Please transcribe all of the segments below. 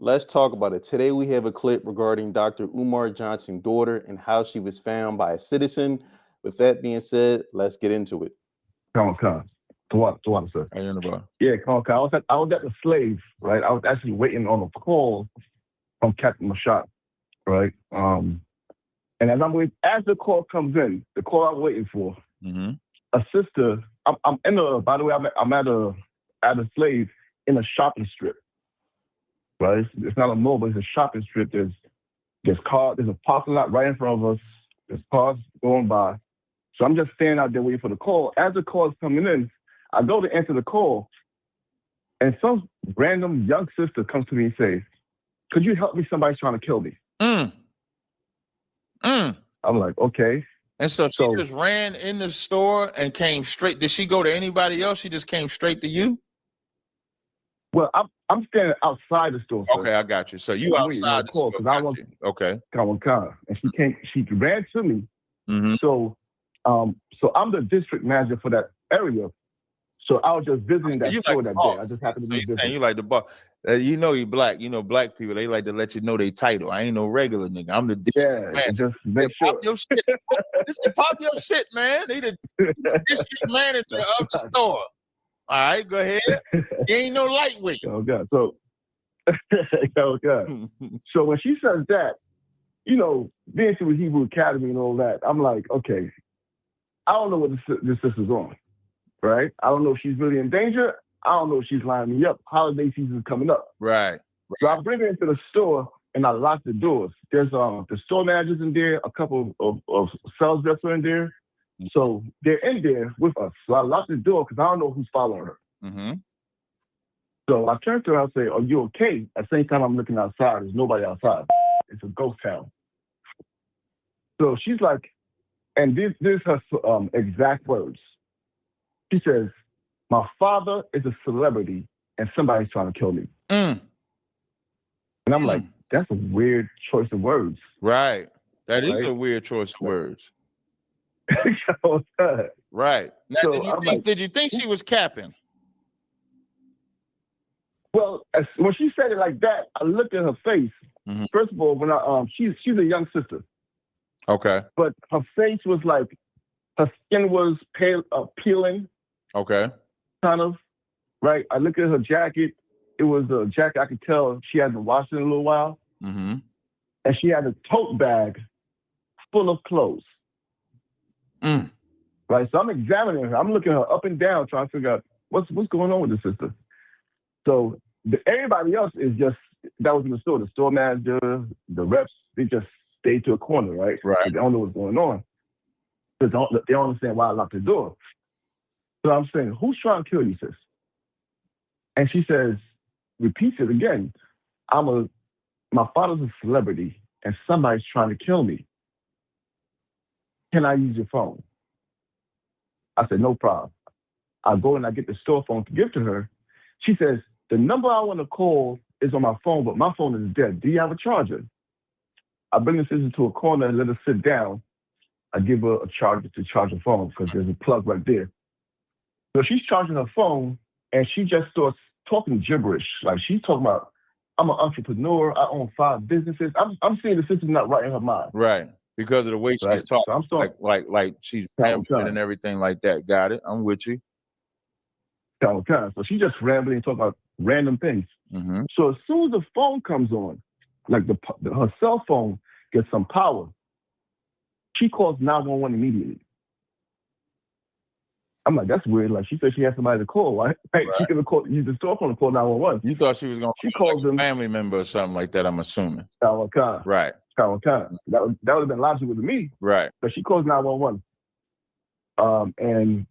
Let's talk about it. Today we have a clip regarding Dr. Umar Johnson's daughter and how she was found by a citizen. With that being said, let's get into it. Con. To what, sir? I don't know about. Yeah, con. I was at the slave, right? I was actually waiting on a call from Captain Mashad, right? And as the call comes in, the call I'm waiting for, Mm-hmm. a sister. I'm in a. By the way, I'm at a slave in a shopping strip, right? It's not a mall, but it's a shopping strip. There's a parking lot right in front of us. There's cars going by. So I'm just standing out there waiting for the call. As the call is coming in, I go to answer the call, and some random young sister comes to me and says, "Could you help me? Somebody's trying to kill me." Mm. I'm like, okay. And so she So- just ran in the store and came straight. Did she go to anybody else? She just came straight to you? Well, I'm standing outside the store. Sir. Okay, I got you. So you I'm waiting on outside the the call store. because I Got want you. Okay. Kawan. And she ran to me. Mm-hmm. So I'm the district manager for that area. So I was just visiting that You store like that the day. boss. I just happened to So be you saying visiting. you like the boss. You know you black. You know black people, they like to let you know they title. I ain't no regular nigga. I'm the district Yeah, manager. just make sure. Pop your shit. Pop your shit, man. They the district manager of the store. All right, go ahead. You ain't no lightweight. Oh God. So oh God. So when she says that, being through Hebrew Academy and all that, I'm like, okay, I don't know what this sister's on, right? I don't know if she's really in danger. I don't know if she's lining me up. Holiday season is coming up. Right. So I bring her into the store and I lock the doors. There's the store managers in there, a couple of sales reps are in there. So they're in there with us. So I lock the door because I don't know who's following her. Mm-hmm. So I turn to her and say, "Are you okay?" At the same time, I'm looking outside. There's nobody outside. It's a ghost town. So she's like, and this is her exact words. She says, "My father is a celebrity and somebody's trying to kill me." Mm. And I'm like, that's a weird choice of words. Right. That is Right? a weird choice of words. So, Right. Now, So did you think she was capping? well, when she said it like that, I looked at her face. Mm-hmm. First of all, when she's a young sister, Okay. but her face was like her skin was pale, peeling, Okay. kind of. Right. I looked at her jacket. It was a jacket I could tell she hadn't washed in a little while, Mm-hmm. and she had a tote bag full of clothes. Mm. Right. So I'm examining her. I'm looking her up and down, trying to figure out what's going on with this sister. So everybody else is just that was in the store. The store manager, the reps, they just stayed to a corner, right? Right. They don't know what's going on. They don't understand why I locked the door. So I'm saying, who's trying to kill you, sis? And she says, repeats it again. My father's a celebrity and somebody's trying to kill me. Can I use your phone? I said, no problem. I go and I get the store phone to give to her. She says, the number I want to call is on my phone, but my phone is dead. Do you have a charger? I bring the sister to a corner and let her sit down. I give her a charger to charge her phone because there's a plug right there. So she's charging her phone and she just starts talking gibberish. Like she's talking about, I'm an entrepreneur. I own 5 businesses. I'm seeing the sister's not right in her mind. Right. Because of the way she's Right. talking, So I'm starting, like she's rambling and everything like that. Got it. I'm with you. So she's just rambling and talking about random things. Mm-hmm. So as soon as the phone comes on, like her cell phone gets some power, she calls 911 immediately. I'm like, that's weird. Like she said she had somebody to call, right? She could have use the store phone to call 911. You thought she was going to call like a family member or something like that, I'm assuming. Right. That would have been logical to me. Right. But she calls 911. And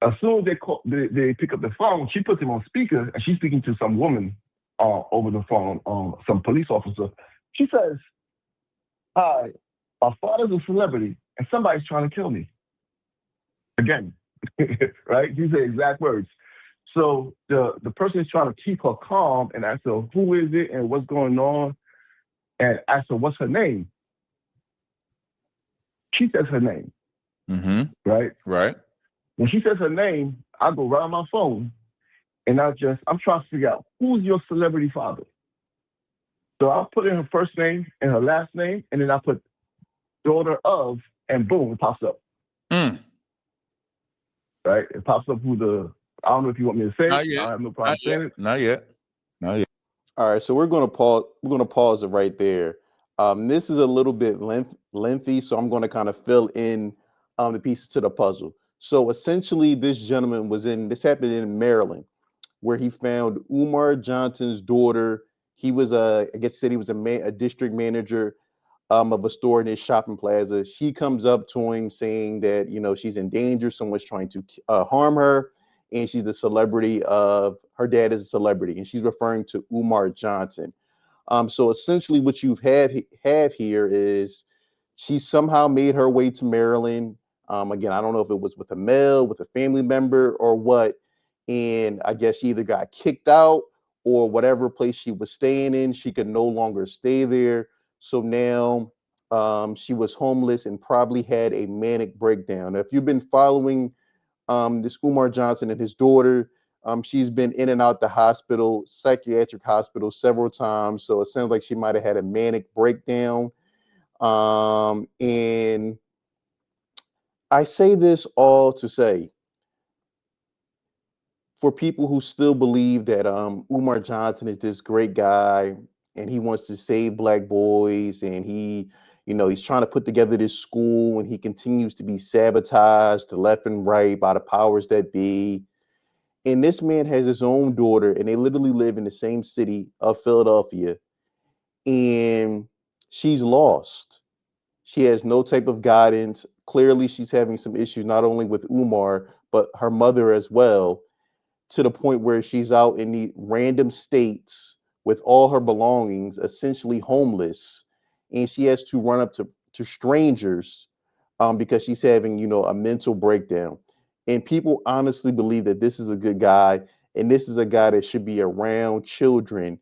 as soon as they pick up the phone, she puts him on speaker and she's speaking to some woman over the phone, some police officer. She says, "Hi, my father's a celebrity and somebody's trying to kill me." Again, right? These are exact words. So the person is trying to keep her calm and ask her, who is it and what's going on? And ask her, what's her name? She says her name. Mm-hmm. Right? Right. When she says her name, I go right on my phone and I'm trying to figure out who's your celebrity father. So I put in her first name and her last name, and then I put daughter of, and boom, it pops up. Right? It pops up who the. I don't know if you want me to say Not it. yet. I have no problem Not yet. saying it. Not yet. Not yet. All right, so we're gonna pause. We're gonna pause it right there. This is a little bit lengthy, so I'm gonna kind of fill in the pieces to the puzzle. So essentially, this gentleman was in. This happened in Maryland, where he found Umar Johnson's daughter. He was I guess said he was a district manager of a store in his shopping plaza. She comes up to him saying that she's in danger. Someone's trying to harm her, and she's the celebrity of her dad is a celebrity, and she's referring to Umar Johnson. So essentially, what have here is she somehow made her way to Maryland. Again, I don't know if it was with a male, with a family member, or what. And I guess she either got kicked out or whatever place she was staying in, she could no longer stay there. So now she was homeless and probably had a manic breakdown. Now, if you've been following this Umar Johnson and his daughter, she's been in and out the hospital, psychiatric hospital, several times. So it sounds like she might have had a manic breakdown. And I say this all to say, for people who still believe that Umar Johnson is this great guy and he wants to save black boys, and he's trying to put together this school, and he continues to be sabotaged to left and right by the powers that be. And this man has his own daughter, and they literally live in the same city of Philadelphia, and she's lost. She has no type of guidance. Clearly, she's having some issues, not only with Umar, but her mother as well, to the point where she's out in the random states with all her belongings, essentially homeless, and she has to run up to strangers because she's having, a mental breakdown. And people honestly believe that this is a good guy, and this is a guy that should be around children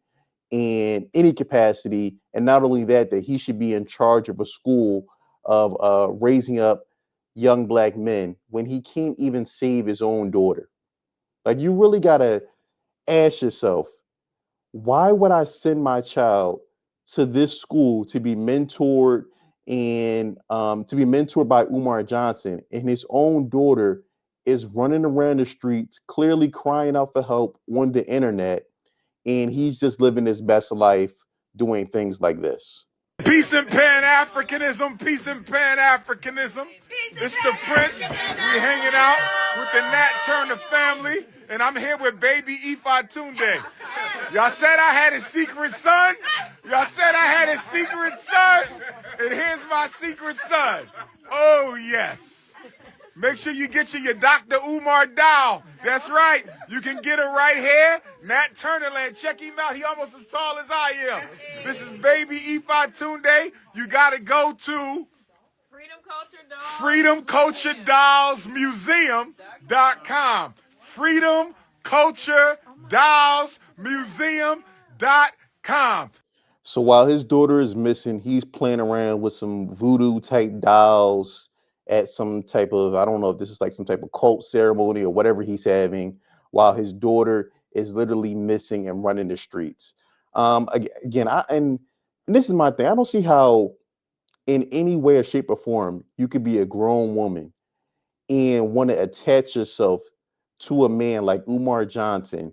in any capacity. And not only that, that he should be in charge of a school of raising up young black men when he can't even save his own daughter. Like, you really gotta ask yourself, why would I send my child to this school to be mentored and to be mentored by Umar Johnson, and his own daughter is running around the streets, clearly crying out for help on the internet, and he's just living his best life doing things like this? Peace and Pan-Africanism, peace and Pan-Africanism. It's the Prince. We hanging out with the Nat Turner family, and I'm here with baby Ifa Tunde. Y'all said I had a secret son. Y'all said I had a secret son, and here's my secret son. Oh, yes. Make sure you get your Dr. Umar doll. That's right. You can get it right here. Nat Turnerland. Check him out. He almost as tall as I am. This is baby Ifa Tunde. You got to go to freedomculturedolls.museum.com. freedomculturedolls.museum.com. So while his daughter is missing, he's playing around with some voodoo type dolls at some type of, I don't know if this is like some type of cult ceremony or whatever he's having, while his daughter is literally missing and running the streets. Again, and this is my thing. I don't see how in any way or shape or form you could be a grown woman and want to attach yourself to a man like Umar Johnson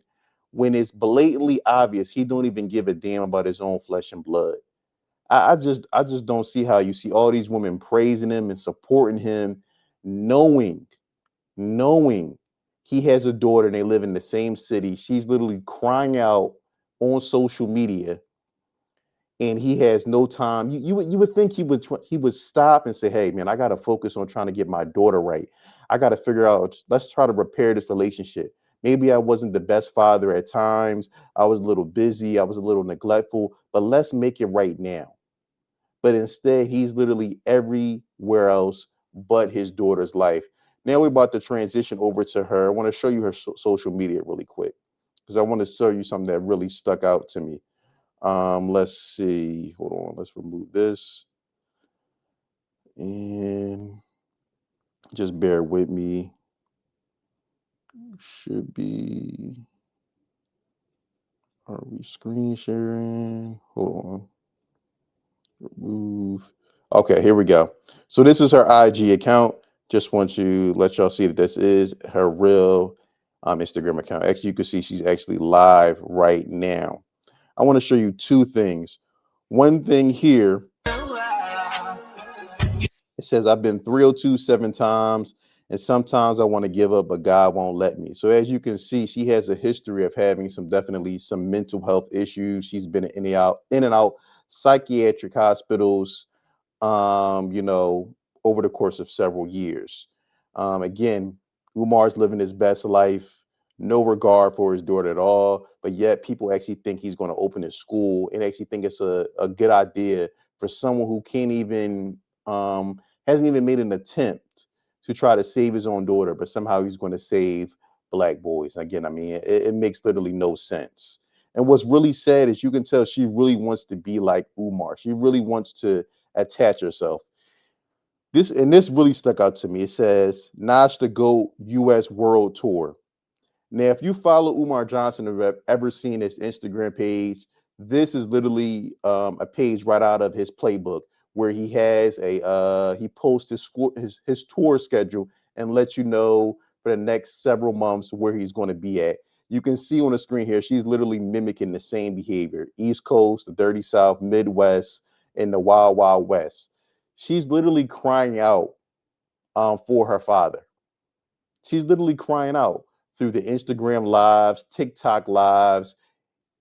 when it's blatantly obvious he don't even give a damn about his own flesh and blood. I just don't see how you see all these women praising him and supporting him, knowing, knowing he has a daughter and they live in the same city. She's literally crying out on social media, and he has no time. You would think he would stop and say, "Hey, man, I got to focus on trying to get my daughter right. I got to figure out. Let's try to repair this relationship. Maybe I wasn't the best father at times. I was a little busy. I was a little neglectful. But let's make it right now." But instead, he's literally everywhere else but his daughter's life. Now we're about to transition over to her. I want to show you her social media really quick because I want to show you something that really stuck out to me. Let's see. Hold on. Let's remove this. And just bear with me. Should be. Are we screen sharing? Hold on. Remove. Okay, here we go. So this is her IG account. Just want to let y'all see that this is her real Instagram account. Actually, you can see she's actually live right now. I want to show you two things. One thing here, it says I've been 302 7 times, and sometimes I want to give up, but God won't let me. So as you can see, she has a history of having definitely some mental health issues. She's been in and out psychiatric hospitals, you know, over the course of several years. Again, Umar's living his best life, no regard for his daughter at all, but yet people actually think he's going to open his school and actually think it's a good idea for someone who can't even, hasn't even made an attempt to try to save his own daughter, but somehow he's going to save black boys. Again, I mean, it makes literally no sense. And what's really sad is you can tell she really wants to be like Umar. She really wants to attach herself. This really stuck out to me. It says Notch the GOAT US World Tour. Now, if you follow Umar Johnson or have ever seen his Instagram page, this is literally a page right out of his playbook where he has he posts his tour schedule and lets you know for the next several months where he's going to be at. You can see on the screen here, she's literally mimicking the same behavior: East Coast, the Dirty South, Midwest, and the Wild Wild West. She's literally crying out for her father. She's literally crying out through the Instagram lives, TikTok lives.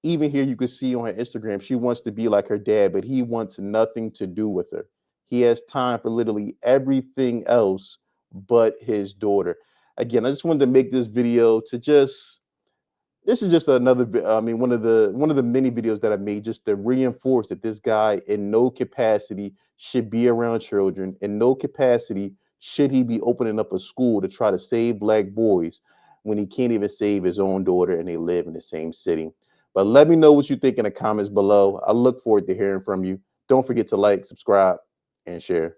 Even here, you can see on her Instagram, she wants to be like her dad, but he wants nothing to do with her. He has time for literally everything else but his daughter. Again, I just wanted to make this video to just this is just another I mean one of the many videos that I made just to reinforce that this guy in no capacity should be around children. In no capacity should he be opening up a school to try to save black boys when he can't even save his own daughter and they live in the same city. But let me know what you think in the comments below. I look forward to hearing from you. Don't forget to like, subscribe, and share.